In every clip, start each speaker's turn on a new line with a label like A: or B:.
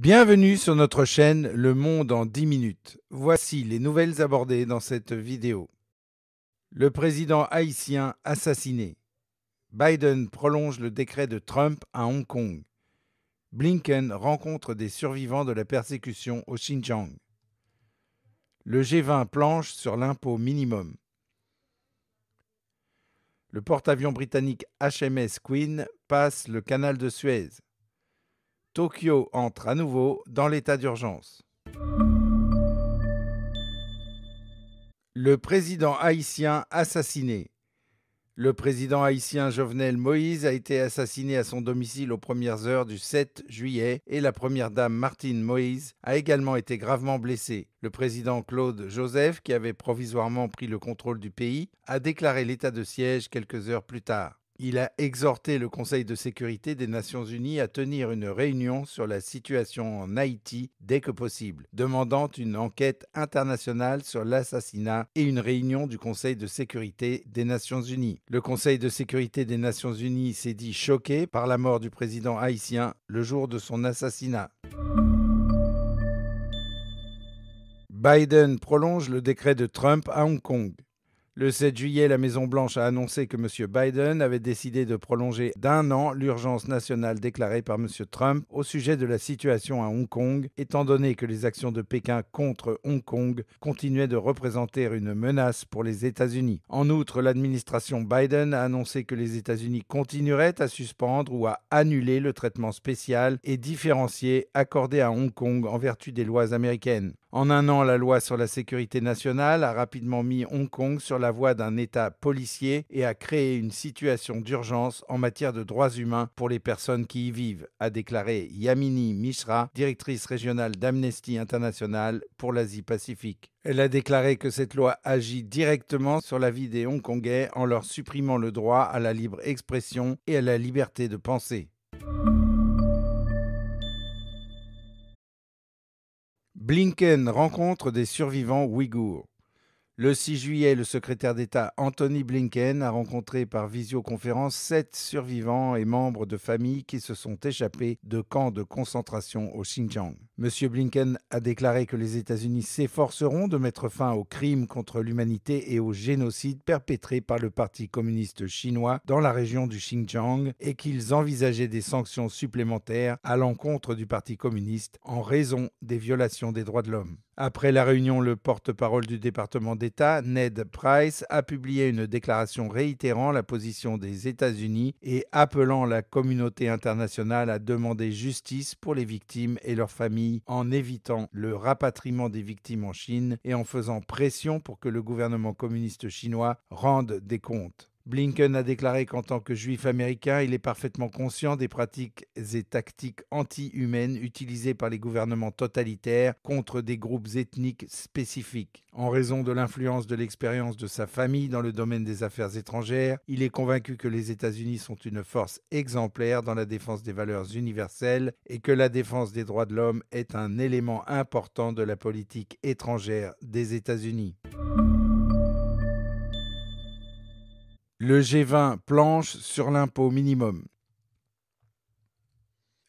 A: Bienvenue sur notre chaîne Le Monde en 10 minutes. Voici les nouvelles abordées dans cette vidéo. Le président haïtien assassiné. Biden prolonge le décret de Trump à Hong Kong. Blinken rencontre des survivants de la persécution au Xinjiang. Le G20 planche sur l'impôt minimum. Le porte-avions britannique HMS Queen passe le canal de Suez. Tokyo entre à nouveau dans l'état d'urgence. Le président haïtien assassiné. Le président haïtien Jovenel Moïse a été assassiné à son domicile aux premières heures du 7 juillet et la première dame Martine Moïse a également été gravement blessée. Le président Claude Joseph, qui avait provisoirement pris le contrôle du pays, a déclaré l'état de siège quelques heures plus tard. Il a exhorté le Conseil de sécurité des Nations Unies à tenir une réunion sur la situation en Haïti dès que possible, demandant une enquête internationale sur l'assassinat et une réunion du Conseil de sécurité des Nations Unies. Le Conseil de sécurité des Nations Unies s'est dit choqué par la mort du président haïtien le jour de son assassinat. Biden prolonge le décret de Trump à Hong Kong. Le 7 juillet, la Maison-Blanche a annoncé que M. Biden avait décidé de prolonger d'1 an l'urgence nationale déclarée par M. Trump au sujet de la situation à Hong Kong, étant donné que les actions de Pékin contre Hong Kong continuaient de représenter une menace pour les États-Unis. En outre, l'administration Biden a annoncé que les États-Unis continueraient à suspendre ou à annuler le traitement spécial et différencié accordé à Hong Kong en vertu des lois américaines. En 1 an, la loi sur la sécurité nationale a rapidement mis Hong Kong sur la voie d'un État policier et a créé une situation d'urgence en matière de droits humains pour les personnes qui y vivent, a déclaré Yamini Mishra, directrice régionale d'Amnesty International pour l'Asie-Pacifique. Elle a déclaré que cette loi agit directement sur la vie des Hongkongais en leur supprimant le droit à la libre expression et à la liberté de penser. Blinken rencontre des survivants ouïghours. Le 6 juillet, le secrétaire d'État Anthony Blinken a rencontré par visioconférence 7 survivants et membres de familles qui se sont échappés de camps de concentration au Xinjiang. M. Blinken a déclaré que les États-Unis s'efforceront de mettre fin aux crimes contre l'humanité et au génocide perpétrés par le Parti communiste chinois dans la région du Xinjiang et qu'ils envisageaient des sanctions supplémentaires à l'encontre du Parti communiste en raison des violations des droits de l'homme. Après la réunion, le porte-parole du département d'État, Ned Price, a publié une déclaration réitérant la position des États-Unis et appelant la communauté internationale à demander justice pour les victimes et leurs familles en évitant le rapatriement des victimes en Chine et en faisant pression pour que le gouvernement communiste chinois rende des comptes. Blinken a déclaré qu'en tant que juif américain, il est parfaitement conscient des pratiques et tactiques anti-humaines utilisées par les gouvernements totalitaires contre des groupes ethniques spécifiques. En raison de l'influence de l'expérience de sa famille dans le domaine des affaires étrangères, il est convaincu que les États-Unis sont une force exemplaire dans la défense des valeurs universelles et que la défense des droits de l'homme est un élément important de la politique étrangère des États-Unis. Le G20 planche sur l'impôt minimum.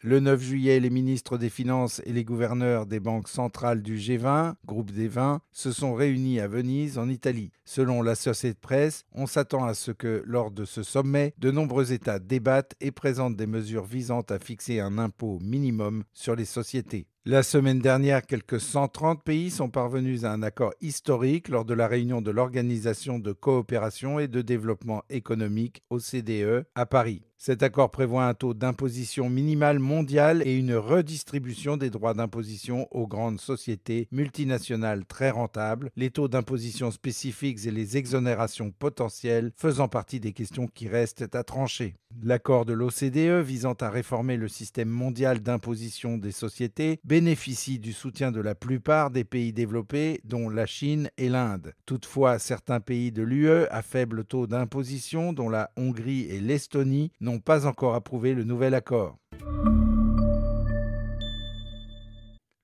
A: Le 9 juillet, les ministres des Finances et les gouverneurs des banques centrales du G20, groupe des 20, se sont réunis à Venise, en Italie. Selon l'Associated Press, on s'attend à ce que, lors de ce sommet, de nombreux États débattent et présentent des mesures visant à fixer un impôt minimum sur les sociétés. La semaine dernière, quelques 130 pays sont parvenus à un accord historique lors de la réunion de l'Organisation de coopération et de développement économique, OCDE, à Paris. Cet accord prévoit un taux d'imposition minimal mondial et une redistribution des droits d'imposition aux grandes sociétés multinationales très rentables, les taux d'imposition spécifiques et les exonérations potentielles faisant partie des questions qui restent à trancher. L'accord de l'OCDE visant à réformer le système mondial d'imposition des sociétés bénéficie du soutien de la plupart des pays développés, dont la Chine et l'Inde. Toutefois, certains pays de l'UE à faible taux d'imposition, dont la Hongrie et l'Estonie, n'ont pas encore approuvé le nouvel accord.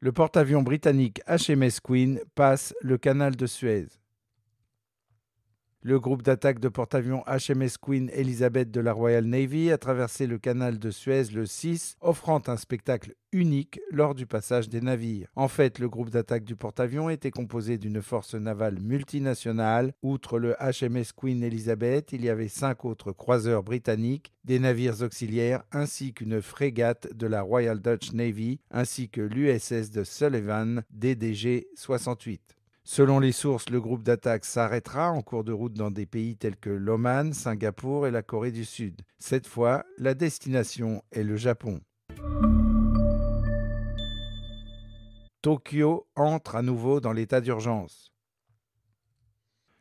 A: Le porte-avions britannique HMS Queen passe le canal de Suez. Le groupe d'attaque de porte-avions HMS Queen Elizabeth de la Royal Navy a traversé le canal de Suez le 6, offrant un spectacle unique lors du passage des navires. En fait, le groupe d'attaque du porte-avions était composé d'une force navale multinationale. Outre le HMS Queen Elizabeth, il y avait 5 autres croiseurs britanniques, des navires auxiliaires ainsi qu'une frégate de la Royal Dutch Navy, ainsi que l'USS de Sullivan DDG 68. Selon les sources, le groupe d'attaque s'arrêtera en cours de route dans des pays tels que l'Oman, Singapour et la Corée du Sud. Cette fois, la destination est le Japon. Tokyo entre à nouveau dans l'état d'urgence.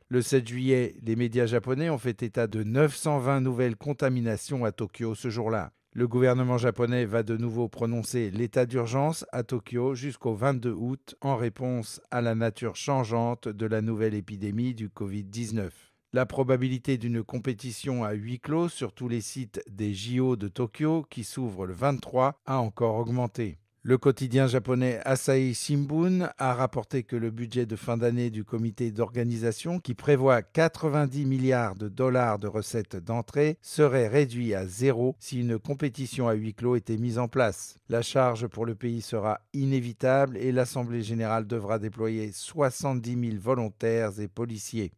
A: Le 7 juillet, les médias japonais ont fait état de 920 nouvelles contaminations à Tokyo ce jour-là. Le gouvernement japonais va de nouveau prononcer l'état d'urgence à Tokyo jusqu'au 22 août en réponse à la nature changeante de la nouvelle épidémie du Covid-19. La probabilité d'une compétition à huis clos sur tous les sites des JO de Tokyo, qui s'ouvrent le 23, a encore augmenté. Le quotidien japonais Asahi Shimbun a rapporté que le budget de fin d'année du comité d'organisation, qui prévoit 90 milliards de dollars de recettes d'entrée, serait réduit à zéro si une compétition à huis clos était mise en place. La charge pour le pays sera inévitable et l'Assemblée générale devra déployer 70 000 volontaires et policiers.